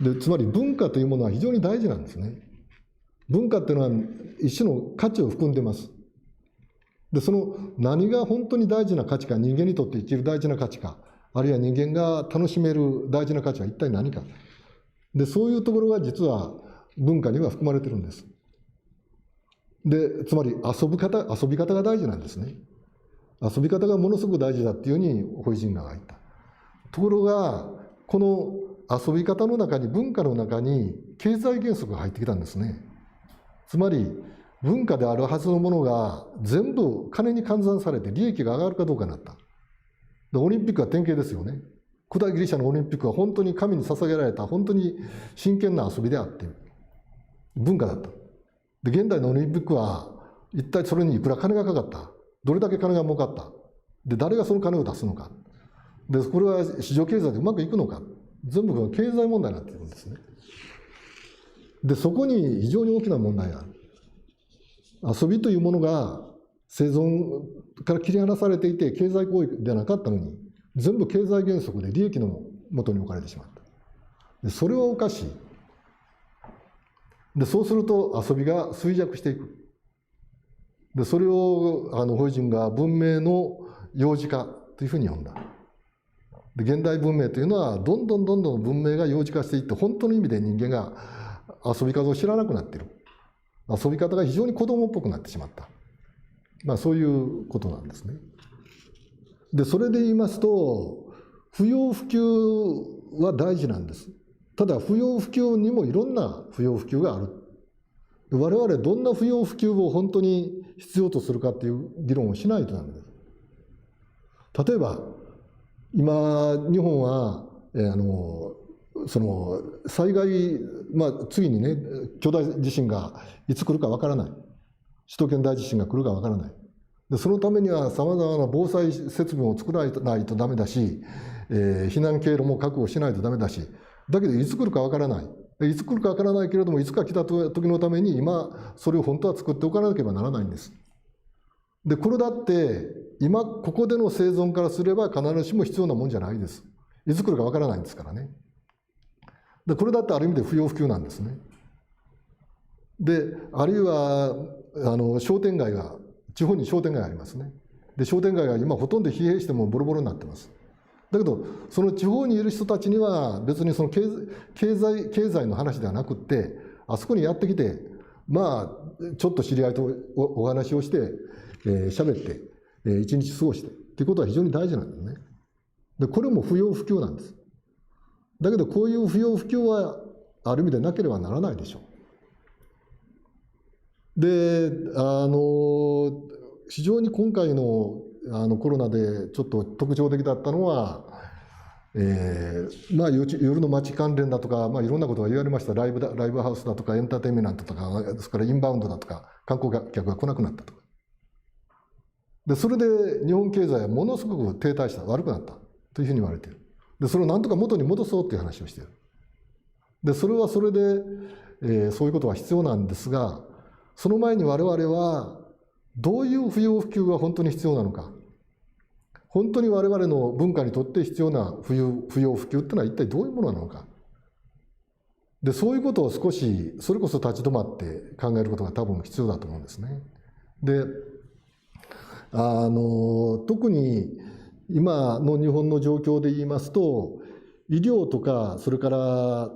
で、つまり文化というものは非常に大事なんですね。文化っていうのは一種の価値を含んでます。で、その何が本当に大事な価値か、人間にとって生きる大事な価値か、あるいは人間が楽しめる大事な価値は一体何か。で、そういうところが実は文化には含まれてるんです。で、つまり遊び方が大事なんですね。遊び方がものすごく大事だっていうふうにホイジンガーが言った。ところが、この遊び方の中に、文化の中に経済原則が入ってきたんですね。つまり、文化であるはずのものが全部金に換算されて利益が上がるかどうかになった。で、オリンピックは典型ですよね。古代ギリシャのオリンピックは本当に神に捧げられた本当に真剣な遊びであって文化だった。で、現代のオリンピックは一体それにいくら金がかかった、どれだけ金が儲かった、で、誰がその金を出すのか、で、これは市場経済でうまくいくのか、全部経済問題になっているんですね。で、そこに非常に大きな問題がある。遊びというものが生存から切り離されていて経済行為ではなかったのに、全部経済原則で利益の元に置かれてしまった。で、それはおかしい。で、そうすると遊びが衰弱していく。で、それをホイジンが文明の幼児化というふうに呼んだ。で、現代文明というのはどんどん文明が幼児化していって、本当の意味で人間が遊び方を知らなくなっている。遊び方が非常に子供っぽくなってしまった。まあそういうことなんですね。で、それで言いますと、不要不急は大事なんです。ただ不要不急にもいろんな不要不急がある。我々どんな不要不急を本当に必要とするかっていう議論をしないとダメです。例えば今日本はその災害、次にね、巨大地震がいつ来るかわからない、首都圏大地震が来るかわからない。で、そのためにはさまざまな防災設備を作らないとダメだし、避難経路も確保しないとダメだし、だけどいつ来るかわからない。いつ来るかわからないけれども、いつか来た時のために今それを本当は作っておかなければならないんです。で、これだって今ここでの生存からすれば必ずしも必要なもんじゃないです。いつ来るかわからないんですからね。で、これだってある意味で不要不急なんですね。で、あるいは商店街が、地方に商店街がありますね。で、商店街が今ほとんど疲弊してもボロボロになってます。だけどその地方にいる人たちには別にその経済の話ではなくって、あそこにやってきて、ちょっと知り合いとお話をして喋って一日過ごしてっていうことは非常に大事なんですね。で、これも不要不急なんです。だけどこういう不要不急はある意味でなければならないでしょう。で、非常に今回のコロナでちょっと特徴的だったのは、夜の街関連だとか、いろんなことが言われました。ライブハウスだとかエンターテインメントとか、ですからインバウンドだとか観光客が来なくなったとか。で、それで日本経済はものすごく停滞した、悪くなったというふうに言われている。で、それをなんとか元に戻そうという話をしている。で、それはそれで、そういうことが必要なんですが、その前に我々はどういう不要不急が本当に必要なのか、本当に我々の文化にとって必要な不要不急ってのは一体どういうものなのか。で、そういうことを少しそれこそ立ち止まって考えることが多分必要だと思うんですね。で、特に今の日本の状況で言いますと、医療とかそれから、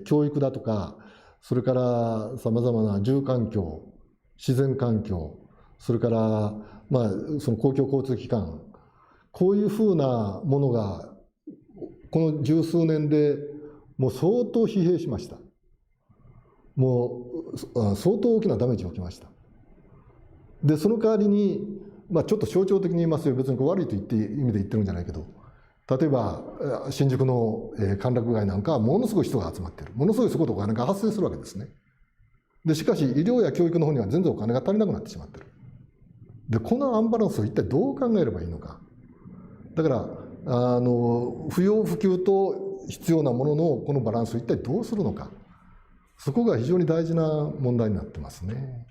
教育だとか、それからさまざまな住環境、自然環境、それからその公共交通機関、こういうふうなものがこの十数年でもう相当疲弊しました。もう相当大きなダメージが起きました。で、その代わりに、ちょっと象徴的に言いますよ。別に悪いと言って意味で言ってるんじゃないけど、例えば新宿の歓楽街なんかはものすごい人が集まっている。ものすごいそこでお金が発生するわけですね。で、しかし医療や教育の方には全然お金が足りなくなってしまっている。で、このアンバランスを一体どう考えればいいのか。だから不要不急と必要なもののこのバランスを一体どうするのか。そこが非常に大事な問題になってますね。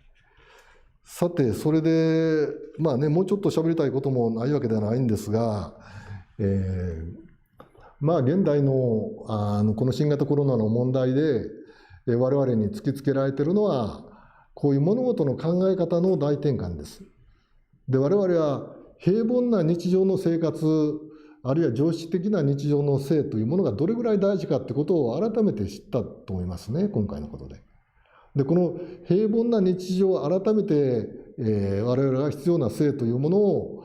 さて、それでもうちょっと喋りたいこともないわけではないんですが、現代の、この新型コロナの問題で、我々に突きつけられているのは、こういう物事の考え方の大転換です。で、我々は平凡な日常の生活、あるいは常識的な日常の性というものがどれぐらい大事かということを改めて知ったと思いますね、今回のことで。で、この平凡な日常を改めて、我々が必要な性というものを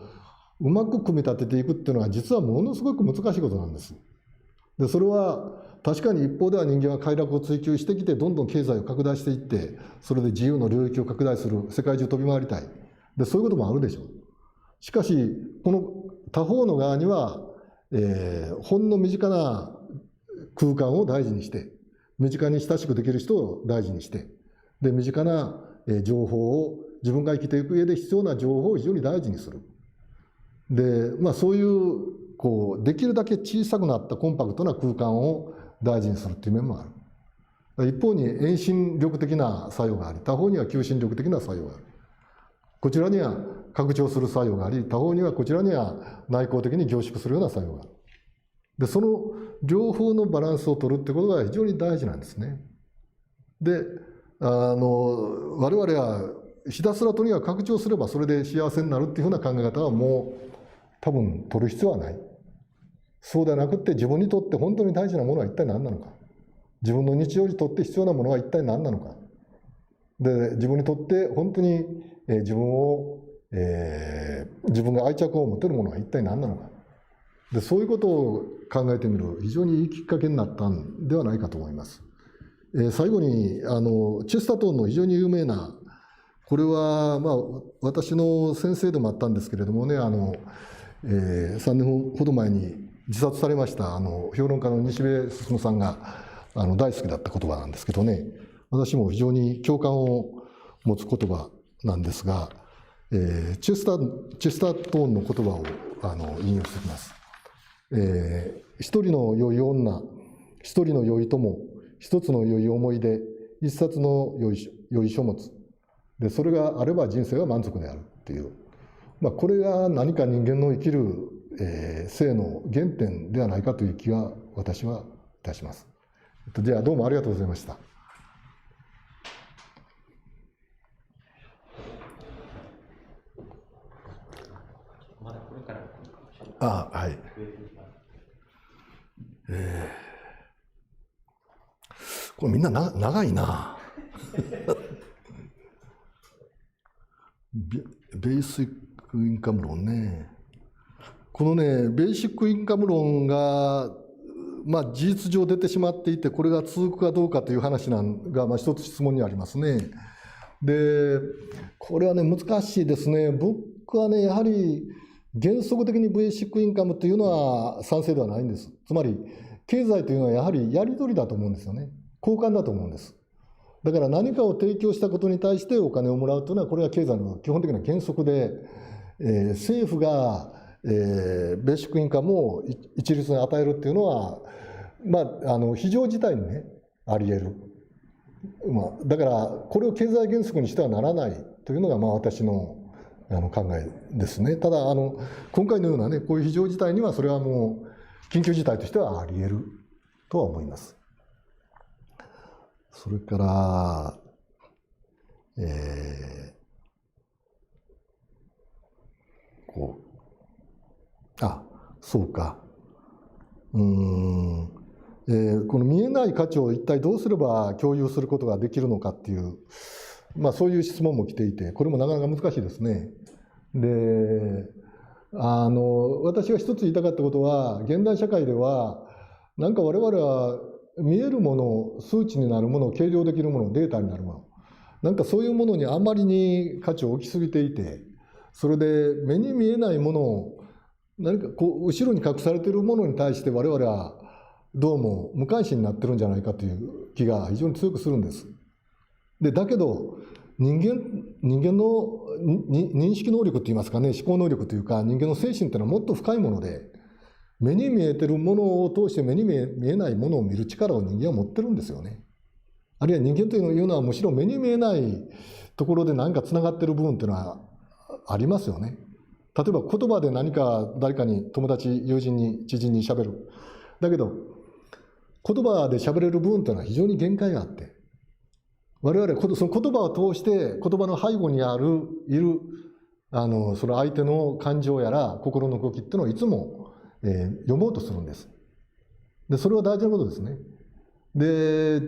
うまく組み立てていくっていうのは実はものすごく難しいことなんです。で、それは確かに一方では人間は快楽を追求してきてどんどん経済を拡大していってそれで自由の領域を拡大する、世界中飛び回りたい。で、そういうこともあるでしょう。しかしこの他方の側には、ほんの身近な空間を大事にして身近に親しくできる人を大事にしてで身近な情報を自分が生きていく上で必要な情報を非常に大事にする。で、そういうできるだけ小さくなったコンパクトな空間を大事にするという面もある。一方に遠心力的な作用があり、他方には求心力的な作用がある。こちらには拡張する作用があり、他方にはこちらには内向的に凝縮するような作用がある。で、その両方のバランスを取るってことが非常に大事なんですね。で、我々はひたすらとにかく拡張すればそれで幸せになるっていうふうな考え方はもう多分取る必要はない。そうではなくって自分にとって本当に大事なものは一体何なのか。自分の日常にとって必要なものは一体何なのか。で、自分にとって本当に自分が愛着を持てるものは一体何なのか。で、そういうことを考えてみる非常にいいきっかけになったんではないかと思います。最後にチェスタートンの非常に有名な、これは私の先生でもあったんですけれどもね、3年ほど前に自殺されました評論家の西部進さんが大好きだった言葉なんですけどね、私も非常に共感を持つ言葉なんですが、チェスタートンの言葉を引用してきます。一人の良い女、一人の良い友、一つの良い思い出、一冊の良い書物で、それがあれば人生は満足であるっていう、これが何か人間の生きる、性の原点ではないかという気が私はいたします。じゃあどうもありがとうございました。まだこれからはい。これみんな長いな。ベーシックインカム論ね。このね、ベーシックインカム論が、事実上出てしまっていて、これが続くかどうかという話が、一つ質問にありますね。で、これはね、難しいですね。僕はね、やはり原則的にベーシックインカムというのは賛成ではないんです。つまり、経済というのはやはりやり取りだと思うんですよね。交換だと思うんです。だから何かを提供したことに対してお金をもらうというのは、これが経済の基本的な原則で、政府が、ベーシックインカムを一律に与えるっていうのは、非常事態にね、あり得る。だから、これを経済原則にしてはならないというのが、私の考えですね。ただ、今回のようなね、こういう非常事態には、それはもう、緊急事態としてはあり得るとは思います。それから、そうか。この見えない価値を一体どうすれば共有することができるのかっていう、そういう質問も来ていて、これもなかなか難しいですね。で、私が一つ言いたかったことは、現代社会では、なんか我々は見えるもの、数値になるもの、計量できるもの、データになるもの、なんかそういうものにあまりに価値を置きすぎていて、それで目に見えないものを、何か後ろに隠されているものに対して我々はどうも無関心になってるんじゃないかという気が非常に強くするんです。で、だけど人間の認識能力といいますかね、思考能力というか人間の精神というのはもっと深いもので、目に見えてるものを通して目に見えないものを見る力を人間は持ってるんですよね。あるいは人間というのはむしろ目に見えないところで何かつながってる部分というのはありますよね。例えば言葉で何か誰かに友達、友人に、知人に喋る。だけど、言葉で喋れる部分というのは非常に限界があって、我々はその言葉を通して、言葉の背後にいる、その相手の感情やら心の動きっていうのをいつも、読もうとするんです。で、それは大事なことですね。で、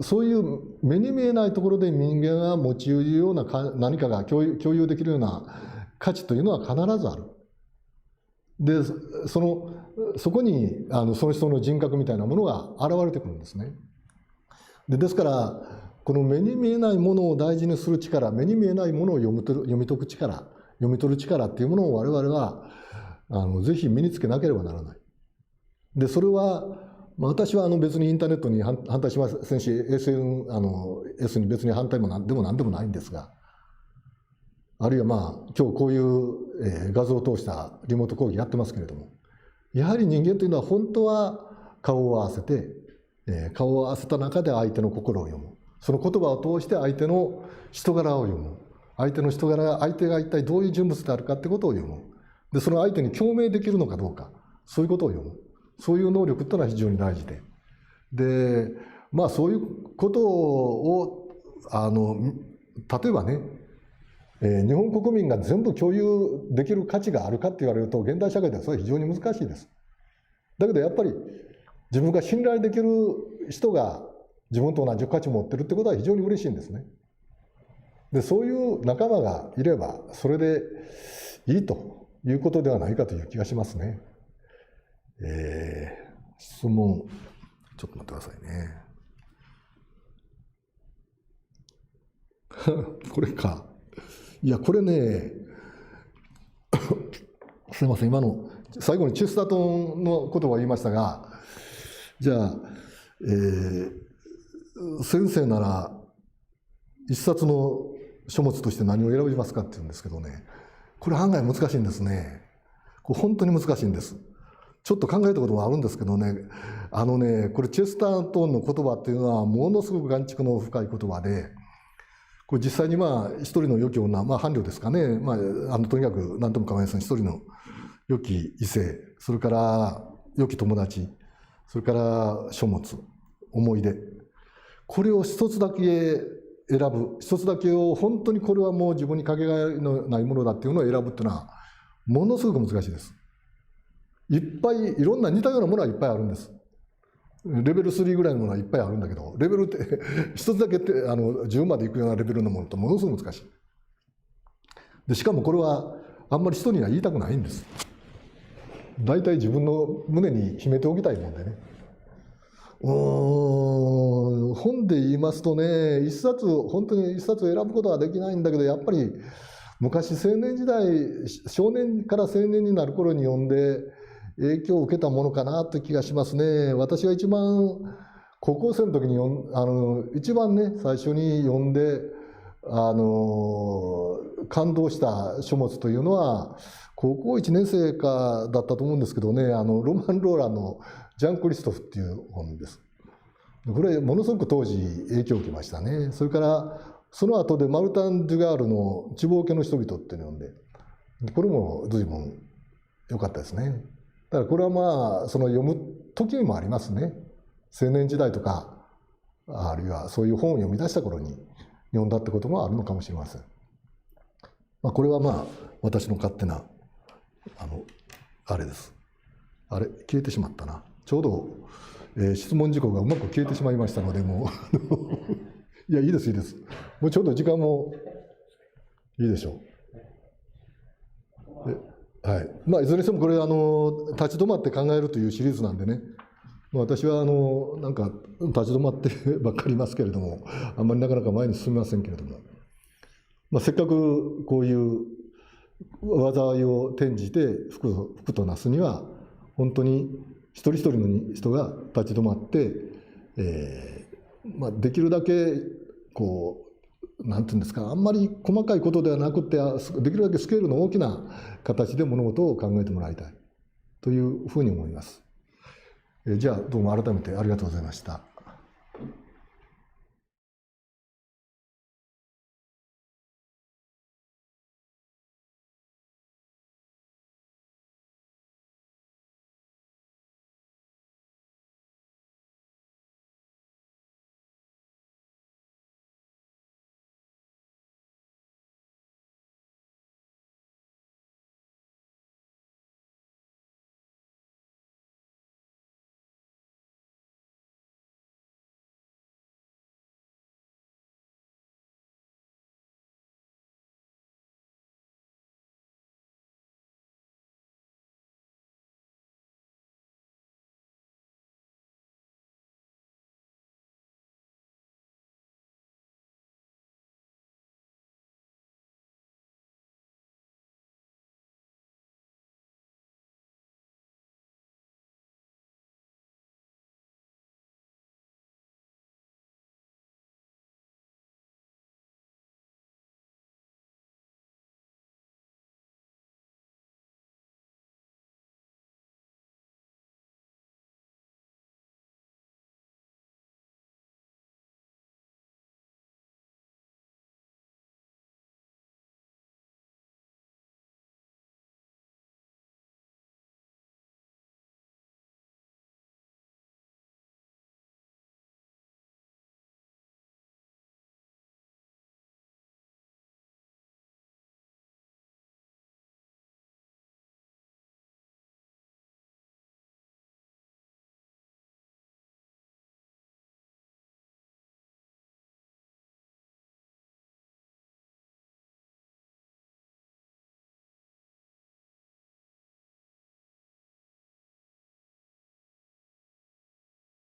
そういう目に見えないところで人間が持ち得るような何かが共有できるような価値というのは必ずある。で、そこにその人の人格みたいなものが現れてくるんですね。ですからこの目に見えないものを大事にする力、目に見えないものを読み解く力、読み取る力っていうものを我々はぜひ身につけなければならない。で、それは私は別にインターネットに反対しませんし、SNS に別に反対も何でもないんですが、あるいは今日こういう、画像を通したリモート講義やってますけれども、やはり人間というのは本当は顔を合わせて、顔を合わせた中で相手の心を読む。その言葉を通して相手の人柄を読む。相手の人柄、相手が一体どういう人物であるかってことを読む。で、その相手に共鳴できるのかどうか、そういうことを読む。そういう能力っていうのは非常に大事で。で、そういうことを、例えばね、日本国民が全部共有できる価値があるかって言われると、現代社会ではそれは非常に難しいです。だけどやっぱり、自分が信頼できる人が自分と同じ価値を持ってるってことは非常に嬉しいんですね。で、そういう仲間がいれば、それでいいということではないかという気がしますね。質問、ちょっと待ってくださいね。これか。いや、これね、すいません、今の最後にチェスタートンのことを言いましたが、じゃあ、先生なら一冊の書物として何を選びますかって言うんですけどね、これ案外難しいんですね。これ本当に難しいんです。ちょっと考えたこともあるんですけどね、これチェスタートンの言葉っていうのはものすごく眼蓄の深い言葉で、これ実際に一人の良き女、伴侶ですかね、とにかく何とも構いません、一人の良き異性、それから良き友達、それから書物、思い出、これを一つだけ選ぶ、一つだけを本当にこれはもう自分にかけがえのないものだっていうのを選ぶっていうのはものすごく難しいです。いっぱいいろんな似たようなものはいっぱいあるんです。レベル3ぐらいのものはいっぱいあるんだけど、レベルって一つだけ10までいくようなレベルのものとものすごく難しい。でしかもこれはあんまり人には言いたくないんです。大体自分の胸に秘めておきたいもんでね。本で言いますとね、本当に一冊選ぶことはできないんだけど、やっぱり昔青年時代、少年から青年になる頃に読んで影響を受けたものかなという気がしますね。私が一番高校生の時に一番ね、最初に読んで感動した書物というのは高校1年生かだったと思うんですけどね、ロマン・ローランのジャン・クリストフっていう本です。これものすごく当時影響を受けましたね。それからその後でマルタン・デュガールの地方家の人々っていうのを読んで、これも随分良かったですね。だからこれはその読む時もありますね。青年時代とか、あるいはそういう本を読み出した頃に読んだってこともあるのかもしれません。これは私の勝手なあれです。あれ消えてしまったな。ちょうど、質問事項がうまく消えてしまいましたので、もういやいいですいいです。もうちょうど時間もいいでしょう。はい。いずれにしてもこれ立ち止まって考えるというシリーズなんでね。私はなんか立ち止まってばっかりいますけれども、あんまりなかなか前に進みませんけれども、せっかくこういう災いを転じて福となすには、本当に一人一人の人が立ち止まって、できるだけなんていうんですか、あんまり細かいことではなくて、できるだけスケールの大きな形で物事を考えてもらいたいというふうに思います。じゃあどうも改めてありがとうございました。